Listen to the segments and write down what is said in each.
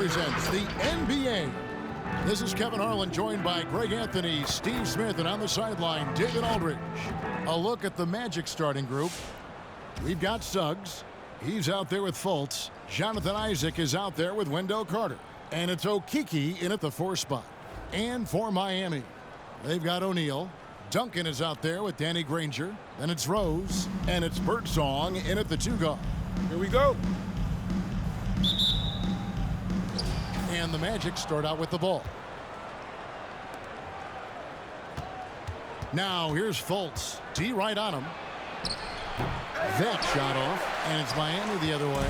represents the NBA. This is Kevin Harlan, joined by Greg Anthony, Steve Smith, and on the sideline, David Aldridge. A look at the Magic starting group. We've got Suggs. He's out there with Fultz. Jonathan Isaac is out there with Wendell Carter. And it's Okeke in at the 4 spot. And for Miami, they've got O'Neal. Duncan is out there with Danny Granger. Then it's Rose. And it's Birdsong in at the 2 guard. Here we go. And the Magic start out with the ball. Now here's Fultz. D right on him. That shot off, and it's Miami the other way.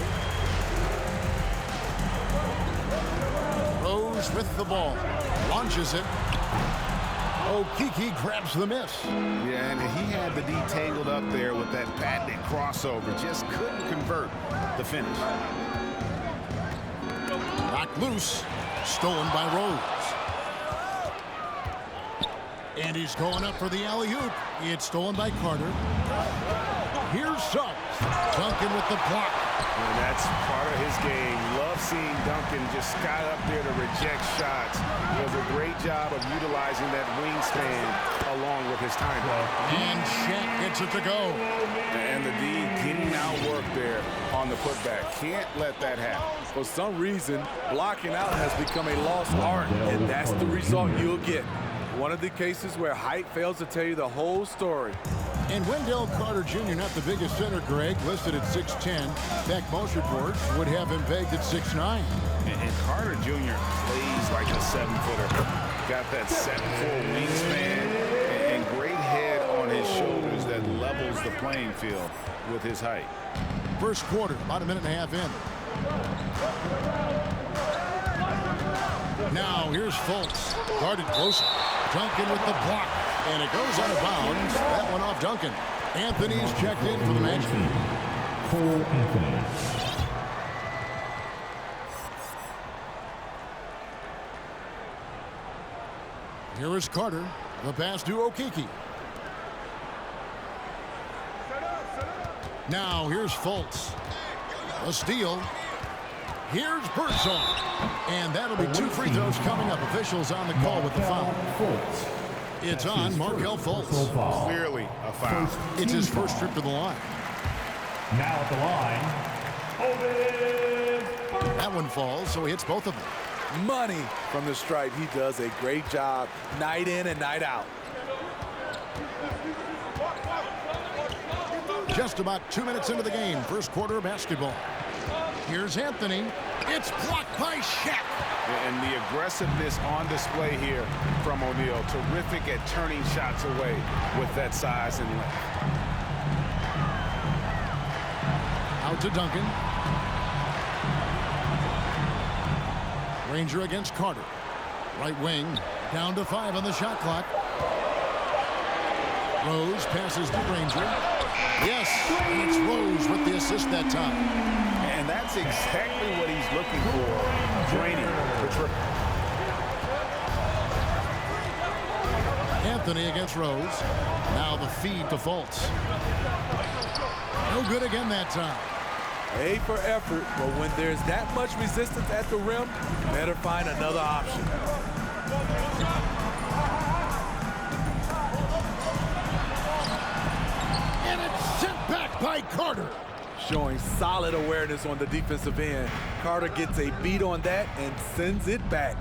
Rose with the ball. Launches it. Okeke grabs the miss. Yeah, and he had the D tangled up there with that patented crossover. Just couldn't convert the finish. Knocked loose. Stolen by Rose. And he's going up for the alley-oop. It's stolen by Carter. Here's Suggs. Duncan with the block. And that's part of his game. Love seeing Duncan just got up there to reject shots. Does a great job of utilizing that wingspan along with his time. And Shaq gets it to go. And the D getting out work there on the putback. Can't let that happen. For some reason, blocking out has become a lost art, and that's the result you'll get. One of the cases where height fails to tell you the whole story. And Wendell Carter Jr., not the biggest center, Greg, listed at 6'10". In fact, most reports would have him pegged at 6'9". And Carter Jr. plays like a 7-footer. Got that 7'4" wingspan and great head on his shoulders that levels the playing field with his height. First quarter, about a minute and a half in. Now here's Fultz. Guarded closer. Duncan with the block. And it goes out of bounds. That one off Duncan. Anthony's checked in for the Magic. Cole Anthony. Here is Carter. The pass to Okeke. Now here's Fultz. A steal. Here's Birdsong. And that'll be 2 free throws coming up. Officials on the call with the foul. It's on Markelle Fultz. Clearly a foul. It's his first trip to the line. Now at the line, Owen. That one falls, so he hits both of them. Money from the stripe. He does a great job night in and night out. Just about 2 minutes into the game, first quarter of basketball. Here's Anthony. It's blocked by Shaq. And the aggressiveness on display here from O'Neal. Terrific at turning shots away with that size and length. Out to Duncan. Granger against Carter. Right wing. Down to 5 on the shot clock. Rose passes to Granger. Yes, and it's Rose with the assist that time. And that's exactly what he's looking for. Draining the triple. Anthony against Rose. Now the feed to Fultz. No good again that time. A for effort, but when there's that much resistance at the rim, you better find another option. And it's sent back by Carter. Showing solid awareness on the defensive end. Carter gets a beat on that and sends it back.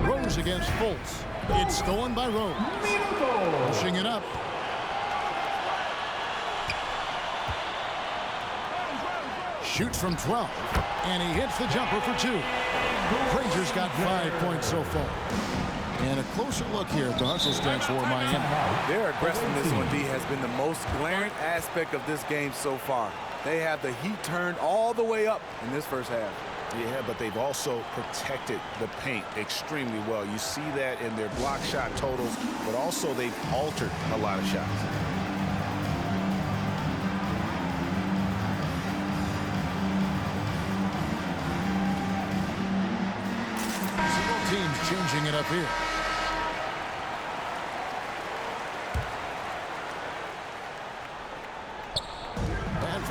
Rose against Fultz. It's stolen by Rose. Pushing it up. Shoots from 12. And he hits the jumper for 2. Granger's got 5 points so far. And a closer look here at the hustle stance for Miami. Their aggressiveness on D has been the most glaring aspect of this game so far. They have the heat turned all the way up in this first half. Yeah, but they've also protected the paint extremely well. You see that in their block shot totals, but also they've altered a lot of shots. Teams changing it up here.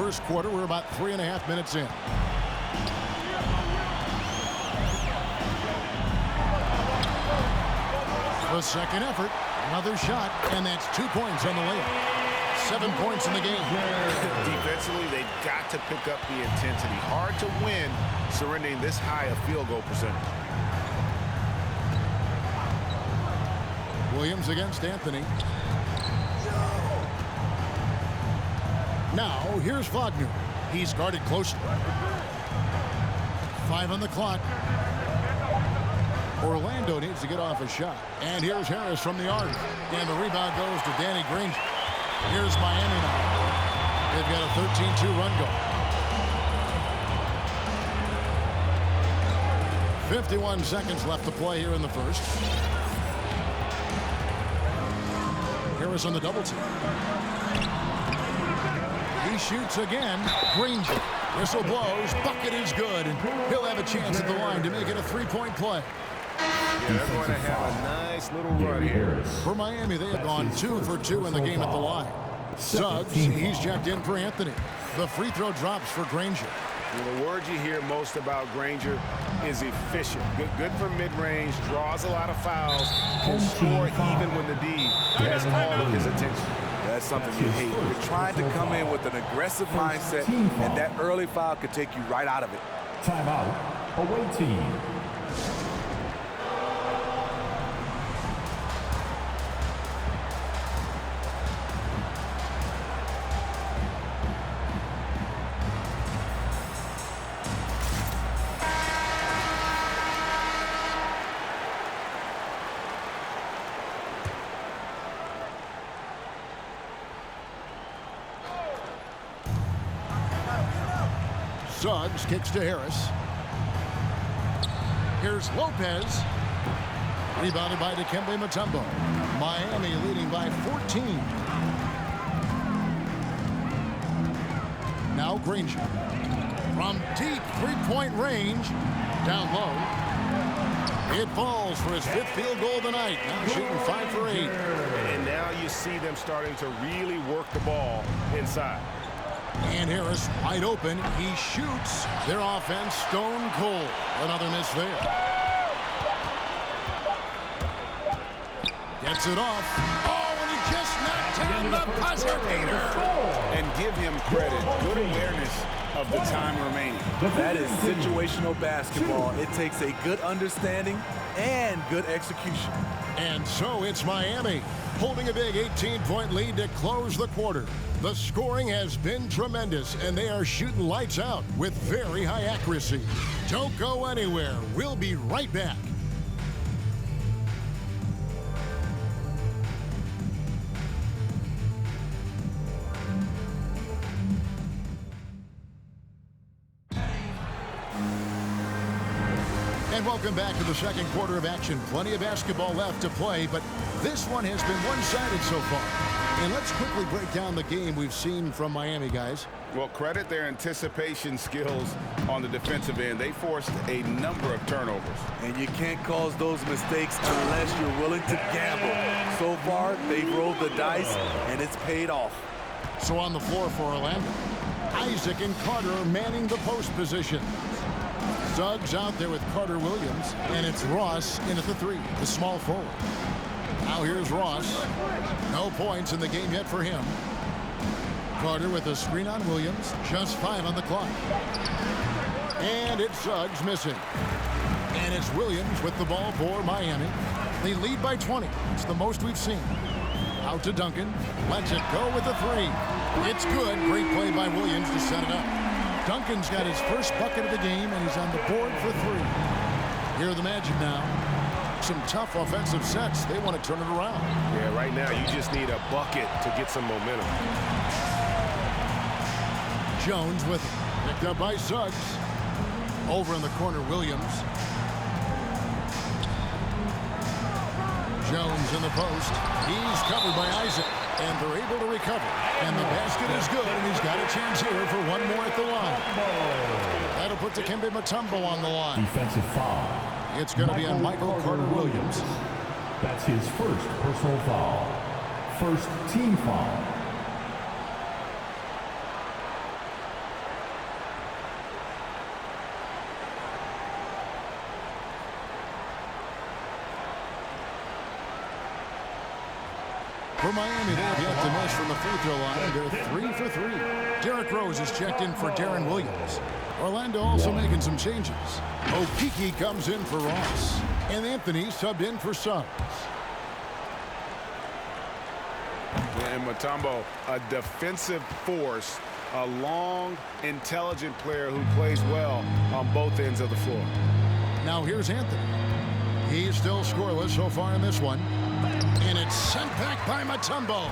first quarter. We're about 3.5 minutes in. The second effort, another shot, and that's 2 points on the layup. 7 points in the game. Defensively, they've got to pick up the intensity. Hard to win surrendering this high a field goal percentage. Williams against Anthony. Now, here's Wagner. He's guarded closely. 5 on the clock. Orlando needs to get off a shot. And here's Harris from the arc. And the rebound goes to Danny Granger. Here's Miami now. They've got a 13-2 run going. 51 seconds left to play here in the first. Harris on the double team. He shoots again. Granger. Whistle blows. Bucket is good. And he'll have a chance at the line to make it a three-point play. Yeah, they're going to have a nice little run here. For Miami, they have gone 2 for 2 in the game at the line. Suggs, he's checked in for Anthony. The free throw drops for Granger. The word you hear most about Granger is efficient. Good for mid-range, draws a lot of fouls, can score even when the D has all of his attention. That's something you hate. You're trying to come in with an aggressive mindset, and that early foul could take you right out of it. Timeout, away team. Suggs kicks to Harris. Here's Lopez. Rebounded by d3mb0y5. Miami leading by 14. Now Granger. From deep three-point range. Down low. It falls for his 5th field goal tonight. Now shooting 5 for 8. And now you see them starting to really work the ball inside. And Harris wide open. He shoots. Their offense stone cold. Another miss there. Gets it off. Oh, and he just knocked down the buzzer beater. And give him credit. Good awareness of the time remaining. That is situational basketball. It takes a good understanding and good execution. And so it's Miami holding a big 18-point lead to close the quarter. The scoring has been tremendous, and they are shooting lights out with very high accuracy. Don't go anywhere. We'll be right back. And welcome back to the second quarter of action. Plenty of basketball left to play, but this one has been one-sided so far. And let's quickly break down the game we've seen from Miami, guys. Well, credit their anticipation skills on the defensive end. They forced a number of turnovers. And you can't cause those mistakes unless you're willing to gamble. So far, they've rolled the dice, and it's paid off. So on the floor for Orlando, Isaac and Carter are manning the post position. Suggs out there with Carter Williams, and it's Ross in at the 3, the small forward. Now here's Ross. No points in the game yet for him. Carter with a screen on Williams. Just 5 on the clock. And it's Suggs missing. And it's Williams with the ball for Miami. They lead by 20. It's the most we've seen. Out to Duncan. Lets it go with the 3. It's good. Great play by Williams to set it up. Duncan's got his first bucket of the game, and he's on the board for 3. Here are the Magic now. Some tough offensive sets. They want to turn it around. Yeah, right now you just need a bucket to get some momentum. Jones with it. Picked up by Suggs. Over in the corner, Williams. Jones in the post. He's covered by Isaac. And they're able to recover. And the basket is good, and he's got a chance here for one more at the line. That'll put d3mb0y5 on the line. Defensive foul. It's going to be on Michael Carter-Williams. That's his first personal foul. First team foul. For Miami, they have yet to miss from the free throw line. They're 3 for 3. Derrick Rose is checked in for Darren Williams. Orlando also making some changes. Okeke comes in for Ross. And Anthony subbed in for Suggs. And Mutombo, a defensive force, a long, intelligent player who plays well on both ends of the floor. Now here's Anthony. He's still scoreless so far in this one. And it's sent back by Mutombo.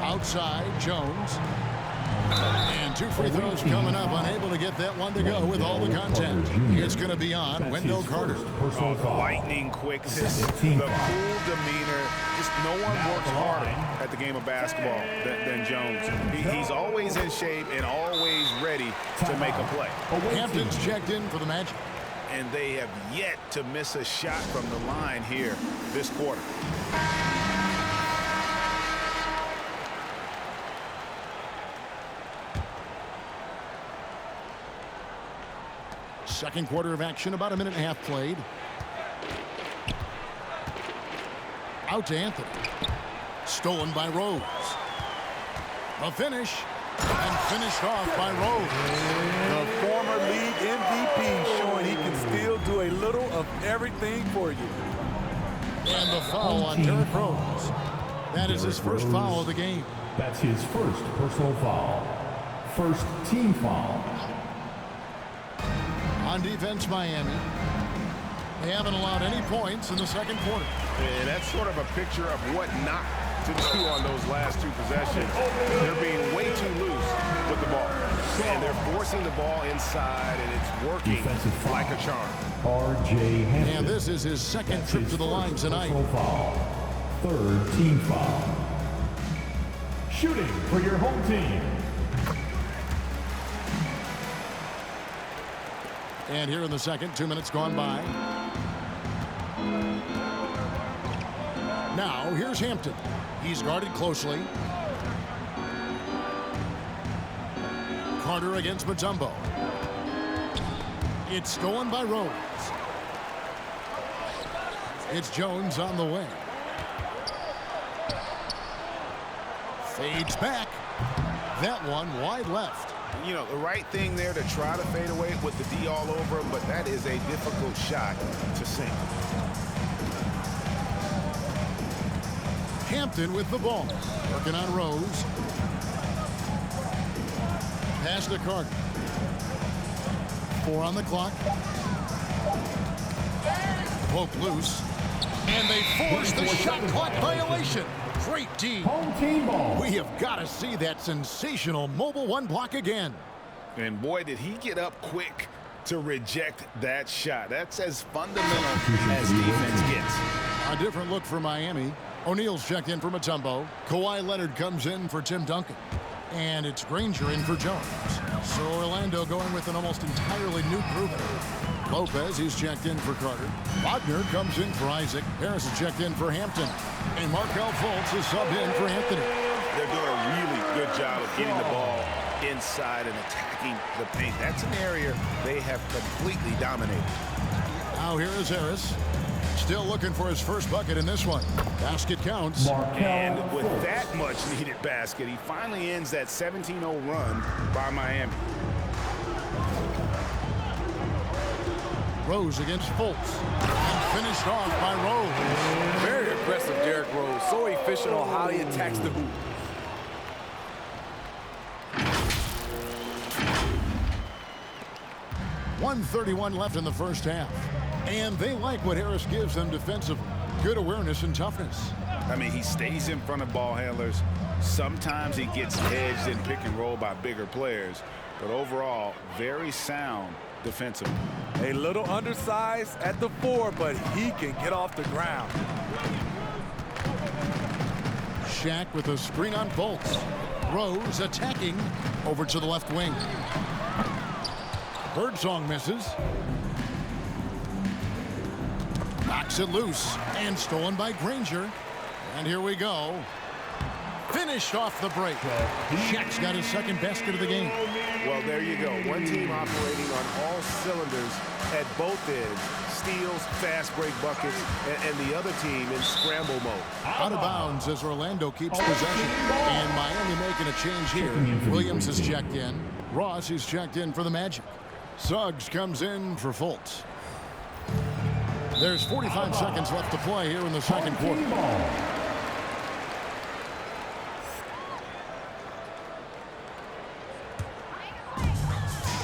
Outside, Jones. And 2 free throws coming up, unable to get that one to go with all the contact. It's going to be on Wendell Carter. Lightning quickness, the cool demeanor. Just no one works harder at the game of basketball than Jones. He's always in shape and always ready to make a play. Hampton's checked in for the Magic. And they have yet to miss a shot from the line here this quarter. Second quarter of action, about a minute and a half played. Out to Anthony. Stolen by Rose. The finish. And finished off by Rose. The former league MVP showing he can still do a little of everything for you. And the foul on Derrick Rose. That is his first foul of the game. That's his first personal foul. First team foul. On defense, Miami. They haven't allowed any points in the second quarter. And that's sort of a picture of what not to do on those last 2 possessions. They're being way too loose with the ball. And they're forcing the ball inside, and it's working like a charm. R.J. Hampton. And this is his second trip to the line tonight. Foul. Third team foul. Shooting for your home team. And here in the second, 2 minutes gone by. Now, here's Hampton. He's guarded closely. Carter against Mutombo. It's stolen by Rose. It's Jones on the way. Fades back. That one wide left. You know, the right thing there to try to fade away with the D all over him, but that is a difficult shot to sink. Hampton with the ball. Working on Rose. Pass to Carter. 4 on the clock. Poke loose. And they force the shot clock violation. Great D. Home team ball. We have got to see that sensational mobile 1 block again. And boy, did he get up quick to reject that shot. That's as fundamental as defense gets. A different look for Miami. O'Neal's checked in for Mutombo. Kawhi Leonard comes in for Tim Duncan. And it's Granger in for Jones. So Orlando going with an almost entirely new group. Lopez, he's checked in for Carter. Wagner comes in for Isaac. Harris is checked in for Hampton. And Markelle Fultz is subbed in for Anthony. They're doing a really good job of getting the ball inside and attacking the paint. That's an area they have completely dominated. Now here is Harris. Still looking for his first bucket in this one. Basket counts. And with that much needed basket, he finally ends that 17-0 run by Miami. Rose against Fultz. And finished off by Rose. Very aggressive, Derrick Rose. So efficient on how he attacks the hoop. .131 left in the first half. And they like what Harris gives them defensively. Good awareness and toughness. I mean, he stays in front of ball handlers. Sometimes he gets edged in pick and roll by bigger players. But overall, very sound defensively. A little undersized at the 4, but he can get off the ground. Shaq with a screen on Fultz. Rose attacking over to the left wing. Birdsong misses. Knocks it loose and stolen by Granger. And here we go. Finished off the break. Shaq's got his second basket of the game. Well, there you go. One team operating on all cylinders at both ends. steals, fast break buckets, and the other team in scramble mode. Out of bounds as Orlando keeps possession. And Miami making a change here. Williams is checked in. Ross is checked in for the Magic. Suggs comes in for Fultz. There's 45 seconds left to play here in the second quarter.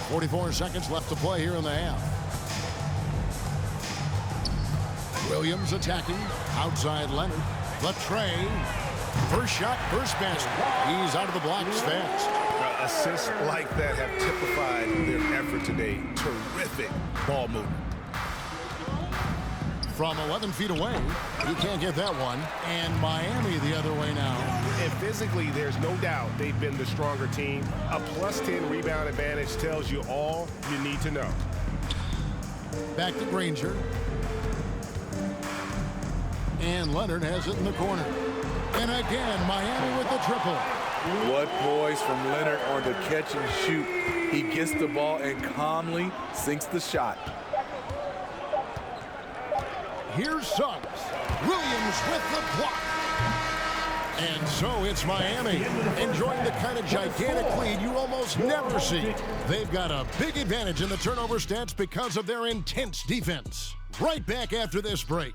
44 seconds left to play here in the half. Williams attacking. Outside Leonard. Latrey. First shot, first basket. He's out of the blocks fast. Assists like that have typified their effort today. Terrific ball movement. From 11 feet away, he can't get that one. And Miami the other way now. And physically, there's no doubt they've been the stronger team. A +10 rebound advantage tells you all you need to know. Back to Granger. And Leonard has it in the corner. And again, Miami with the triple. What poise from Leonard on the catch and shoot. He gets the ball and calmly sinks the shot. Here's Suggs. Williams with the block. And so it's Miami enjoying the kind of gigantic lead you almost never see. They've got a big advantage in the turnover stats because of their intense defense. Right back after this break.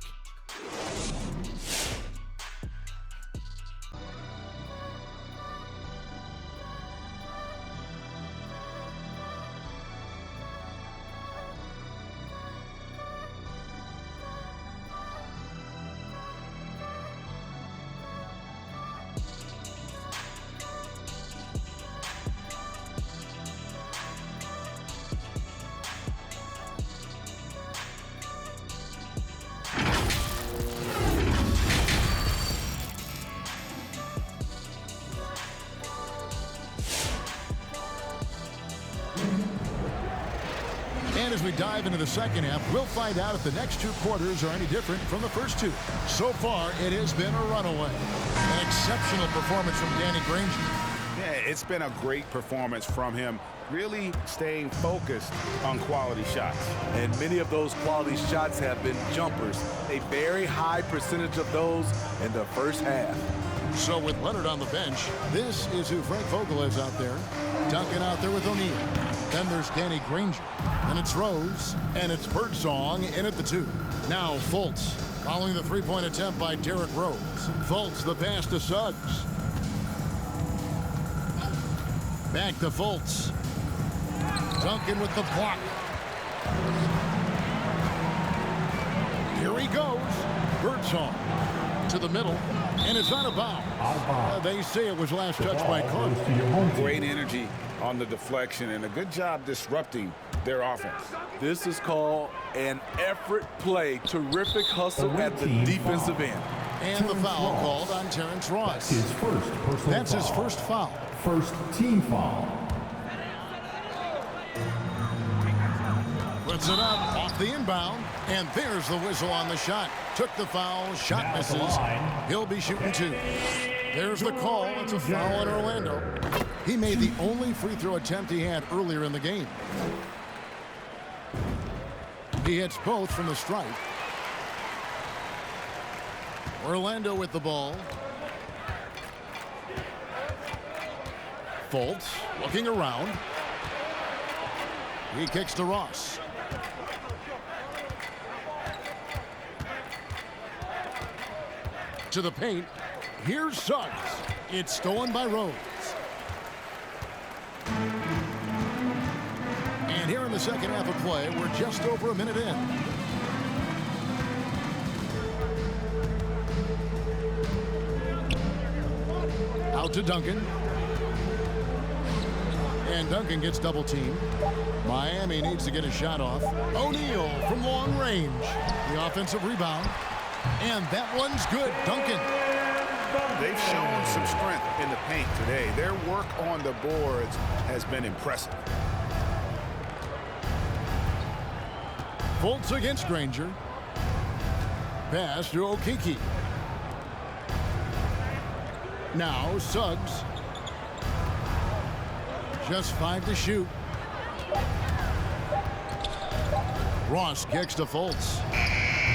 And as we dive into the second half, we'll find out if the next two quarters are any different from the first two. So far, it has been a runaway. An exceptional performance from Danny Granger. Yeah, it's been a great performance from him, really staying focused on quality shots. And many of those quality shots have been jumpers. A very high percentage of those in the first half. So with Leonard on the bench, this is who Frank Vogel is out there. Duncan out there with O'Neal. Then there's Danny Granger. Then it's Rose. And it's Birdsong in at the 2. Now Fultz following the three-point attempt by Derrick Rose. Fultz the pass to Suggs. Back to Fultz. Duncan with the block. Here he goes. Birdsong to the middle. And it's out of bounds. They say it was last touched by Carter. Great energy on the deflection and a good job disrupting their offense. This is called an effort play. Terrific hustle at the defensive end. And the foul called on Terrence Ross. That's his first foul. First team foul. Puts it up off the inbound. And there's the whistle on the shot. Took the foul. Shot misses. He'll be shooting 2. There's the call. It's a foul on Orlando. He made the only free throw attempt he had earlier in the game. He hits both from the stripe. Orlando with the ball. Fultz looking around. He kicks to Ross. To the paint. Here's Suggs. It's stolen by Rose. And here in the second half of play, we're just over a minute in. Out to Duncan. And Duncan gets double teamed. Miami needs to get a shot off. O'Neal from long range. The offensive rebound. And that one's good. Duncan. They've shown some strength in the paint today. Their work on the boards has been impressive. Fultz against Granger. Pass to Okeke. Now Suggs. Just 5 to shoot. Ross kicks to Fultz.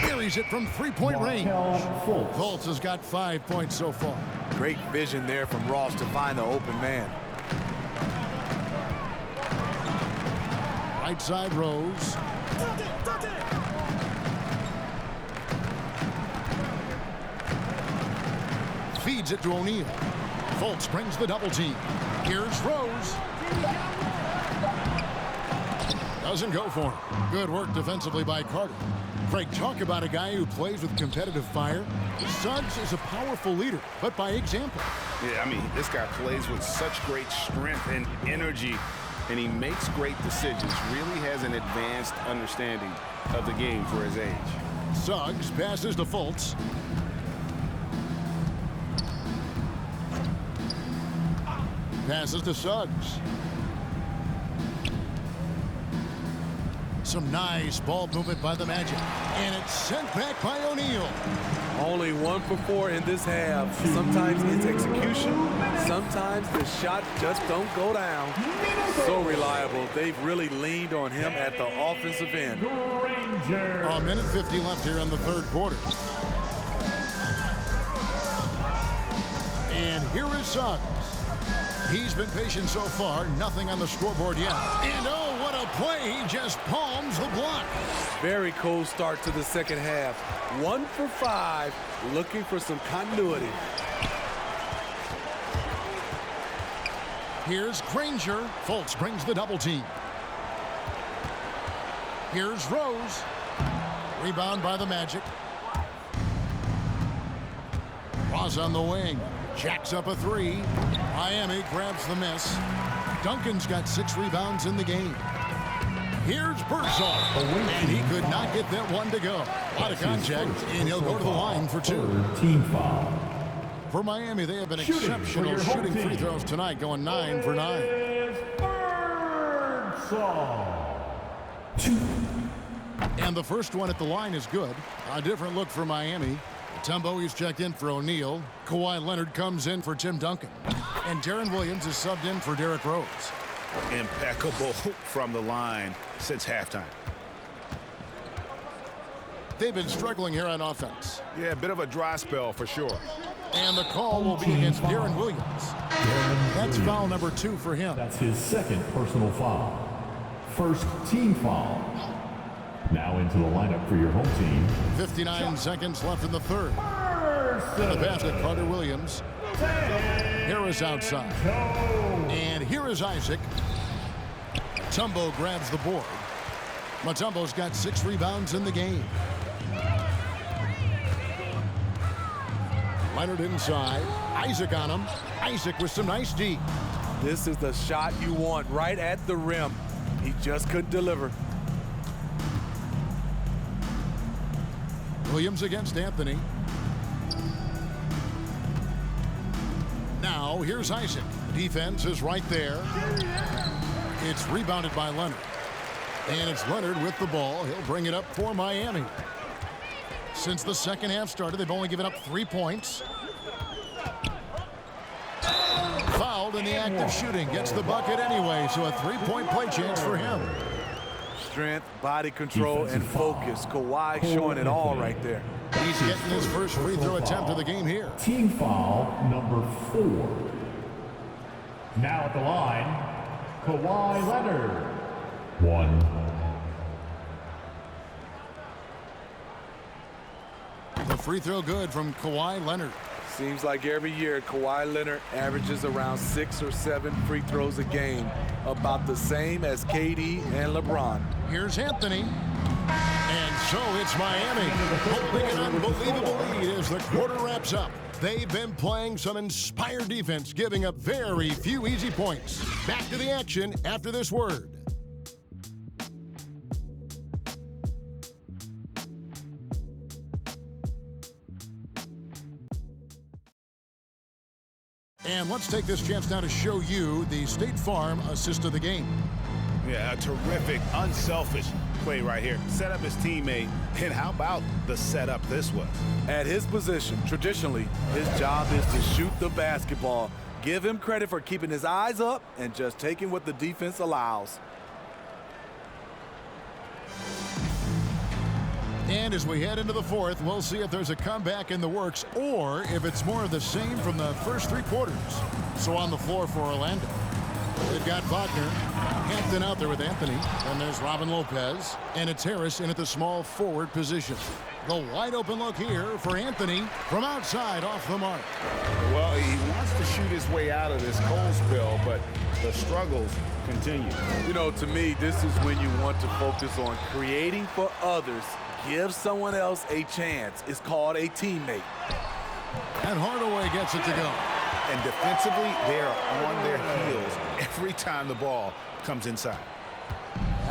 Buries it from three-point range. Fultz has got 5 points so far. Great vision there from Ross to find the open man. Right side Rose. Feeds it to O'Neal. Fultz brings the double team. Here's Rose. Doesn't go for him. Good work defensively by Carter. Craig, talk about a guy who plays with competitive fire. Suggs is a powerful leader, but by example. Yeah, I mean, this guy plays with such great strength and energy, and he makes great decisions. Really has an advanced understanding of the game for his age. Suggs passes to Fultz. Passes to Suggs. Some nice ball movement by the Magic. And it's sent back by O'Neal. Only 1 for 4 in this half. Sometimes it's execution. Sometimes the shots just don't go down. So reliable. They've really leaned on him at the offensive end. A minute 50 left here in the third quarter. And here is Suggs. He's been patient so far. Nothing on the scoreboard yet. And oh, what a play. He just palms the block. Very cold start to the second half. 1 for 5, looking for some continuity. Here's Granger. Fultz brings the double team. Here's Rose. Rebound by the Magic. Ross on the wing. Jacks up a three. Miami grabs the miss. Duncan's got 6 rebounds in the game. Here's Birdsall. And he could not get that one to go. A lot of contact, and he'll go to the line for 2. Team foul. For Miami, they have been exceptional shooting free throws tonight, going 9 for 9. Birdsall. 2. And the first one at the line is good. A different look for Miami. Mutombo is checked in for O'Neal. Kawhi Leonard comes in for Tim Duncan. And Deron Williams is subbed in for Derrick Rose. Impeccable from the line since halftime. They've been struggling here on offense. Yeah, a bit of a dry spell for sure. And the call will be against Deron Williams. That's foul number 2 for him. That's his second personal foul. First team foul. Now into the lineup for your home team. 59 seconds left in the third. The pass to Carter Williams. Here is outside. And here is Isaac. Mutombo grabs the board. Mutombo's got 6 rebounds in the game. Leonard inside. Isaac on him. Isaac with some nice D. This is the shot you want right at the rim. He just couldn't deliver. Williams against Anthony. Now, here's Isaac. Defense is right there. It's rebounded by Leonard. And it's Leonard with the ball. He'll bring it up for Miami. Since the second half started, they've only given up 3 points. Fouled in the act of shooting. Gets the bucket anyway, so a 3-point play chance for him. Strength, body control, and focus. Kawhi showing it all right there. He's getting his first free throw attempt of the game here. Team foul number 4. Now at the line, Kawhi Leonard. 1. The free throw good from Kawhi Leonard. Seems like every year Kawhi Leonard averages around 6 or 7 free throws a game, about the same as KD and LeBron. Here's Anthony. And so it's Miami holding an unbelievable lead as the quarter wraps up. They've been playing some inspired defense, giving up very few easy points. Back to the action after this word. And let's take this chance now to show you the State Farm assist of the game. Yeah, a terrific, unselfish play right here. Set up his teammate, and how about the setup this was? At his position, traditionally, his job is to shoot the basketball. Give him credit for keeping his eyes up and just taking what the defense allows. And as we head into the fourth, we'll see if there's a comeback in the works or if it's more of the same from the first three quarters. So on the floor for Orlando, they've got Wagner, Hampton out there with Anthony. Then there's Robin Lopez, and it's Harris in at the small forward position. The wide open look here for Anthony from outside off the mark. Well, he wants to shoot his way out of this cold spell, but the struggles continue. You know, to me, this is when you want to focus on creating for others. Give someone else a chance. It's called a teammate. And Hardaway gets it to go. And defensively, they are on their heels every time the ball comes inside.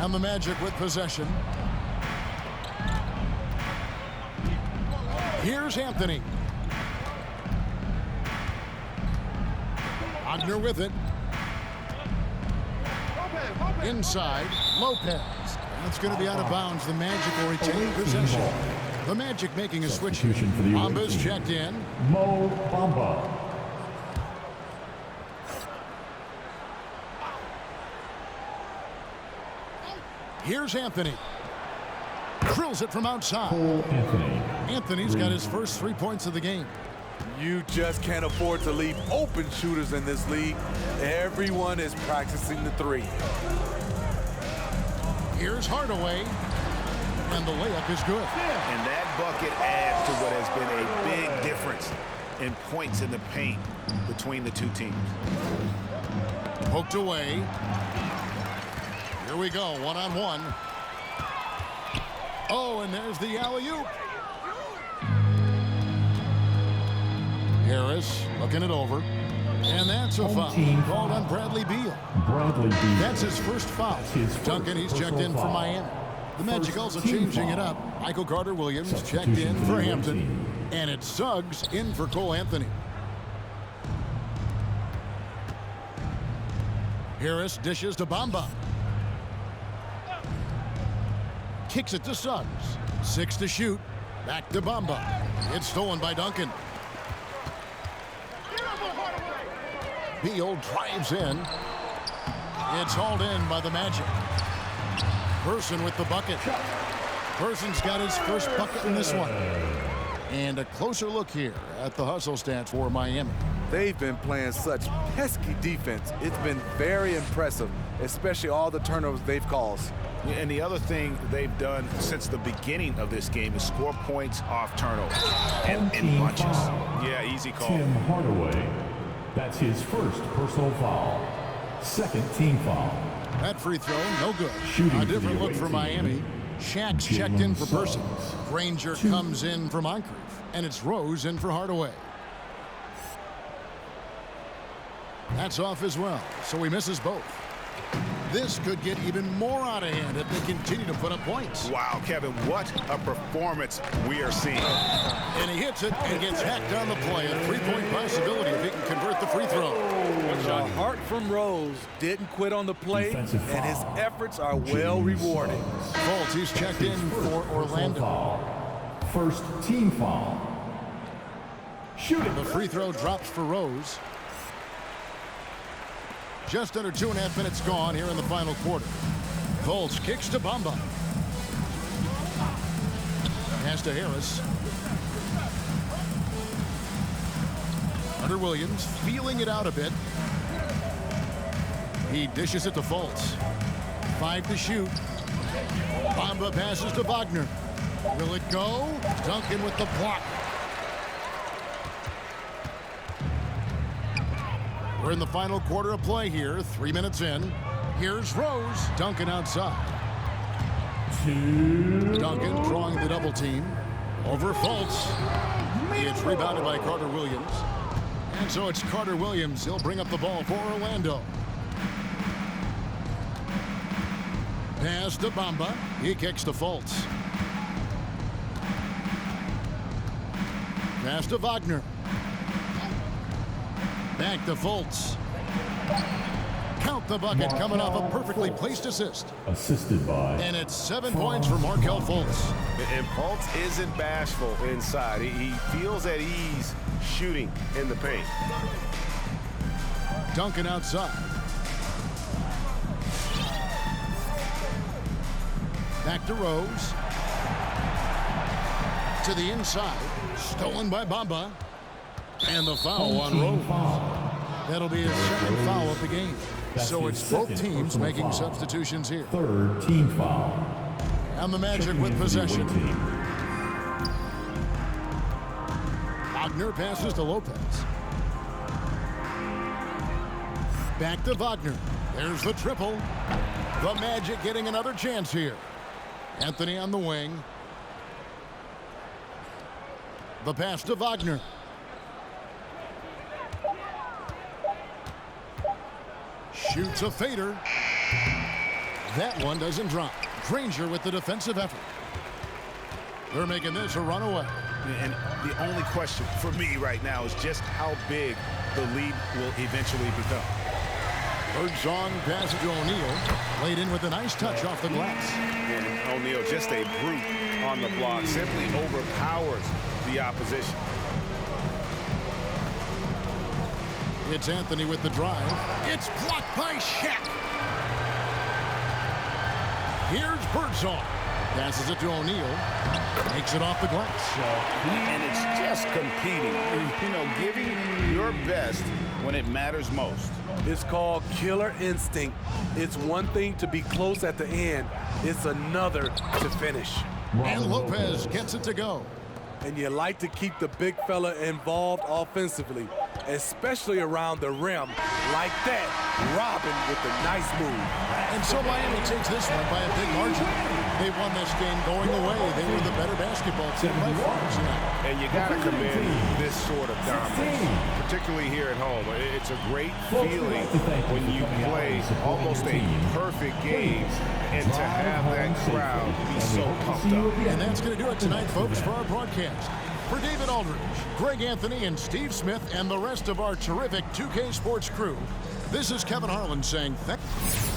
And the Magic with possession. Here's Anthony. Wagner with it. Inside, Lopez. That's going to be out of bounds. The Magic will retain possession. The Magic making a switch. Bamba's checked in. Mo Bamba. Here's Anthony. Drills it from outside. Cole Anthony. Anthony's got his first 3 points of the game. You just can't afford to leave open shooters in this league. Everyone is practicing the three. Here's Hardaway, and the layup is good. And that bucket adds to what has been a big difference in points in the paint between the two teams. Poked away. Here we go, one-on-one. Oh, and there's the alley-oop. Harris looking it over. And that's a foul called on Bradley Beal. Bradley Beal. That's his first foul. Duncan, he's checked in for Miami. The Magic also changing it up. Michael Carter-Williams checked in for Hampton. And it's Suggs in for Cole Anthony. Harris dishes to Bamba. Kicks it to Suggs. 6 to shoot. Back to Bamba. It's stolen by Duncan. Beal drives in. It's hauled in by the Magic. Person with the bucket. Person's got his first bucket in this one. And a closer look here at the hustle stats for Miami. They've been playing such pesky defense. It's been very impressive, especially all the turnovers they've caused. And the other thing they've done since the beginning of this game is score points off turnovers. And in bunches. Yeah, easy call. Tim Hardaway. That's his first personal foul. Second team foul. That free throw, no good. Shooting a different for the look for away Miami. team. Shaq's checked in for Suggs. Person. Granger comes in for Moncrief. And it's Rose in for Hardaway. That's off as well, so he misses both. This could get even more out of hand if they continue to put up points. Wow, Kevin, what a performance we are seeing. And he hits it and gets hacked on the play. A three-point possibility if he can convert the free throw. The heart from Rose didn't quit on the play, Defensive and his foul. efforts are well rewarded. Fultz, he's checked in for Orlando. Foul. First team foul. Shooting. The free throw drops for Rose. Just under 2.5 minutes gone here in the final quarter. Fultz kicks to Bamba. Pass to Harris. Carter-Williams feeling it out a bit. He dishes it to Fultz. 5 to shoot. Bamba passes to Wagner. Will it go? Duncan with the block. We're in the final quarter of play here. 3 minutes in. Here's Rose. Duncan outside. Duncan drawing the double team. Over Fultz. It's rebounded by Carter-Williams. And so it's Carter-Williams. He'll bring up the ball for Orlando. Pass to Bamba. He kicks to Fultz. Pass to Wagner. Back to Fultz. Count the bucket coming off a perfectly placed assist. Assisted by. And it's 7 points for Markelle Fultz. And Fultz isn't bashful inside. He feels at ease shooting in the paint. Duncan outside. Back to Rose. to the inside. Stolen by Bamba. And the foul on Rose. That'll be his second foul of the game. So it's both teams making substitutions here. Third team foul. And the Magic with possession. Wagner passes to Lopez. Back to Wagner. There's the triple. The Magic getting another chance here. Anthony on the wing. The pass to Wagner. Shoots a fader. That one doesn't drop. Granger with the defensive effort. They're making this a runaway. And the only question for me right now is just how big the lead will eventually become. Birdsong passes to O'Neal. Played in with a nice touch off the glass. And O'Neal, just a brute on the block, simply overpowers the opposition. It's Anthony with the drive. It's blocked by Shaq. Here's Birdsong. Passes it to O'Neal. Makes it off the glass. And it's just competing. You know, giving your best when it matters most. It's called killer instinct. It's one thing to be close at the end. It's another to finish. And Lopez gets it to go. And you like to keep the big fella involved offensively, especially around the rim. Like that, Robin with the nice move. And so Miami takes this one by a big margin. They won this game going away. They were the better basketball team by far tonight. And you got to commend this sort of dominance, particularly here at home. It's a great feeling when you play almost a perfect game and to have that crowd be so pumped up. And that's going to do it tonight, folks, for our broadcast. For David Aldridge, Greg Anthony, and Steve Smith, and the rest of our terrific 2K Sports crew, this is Kevin Harlan saying thank you.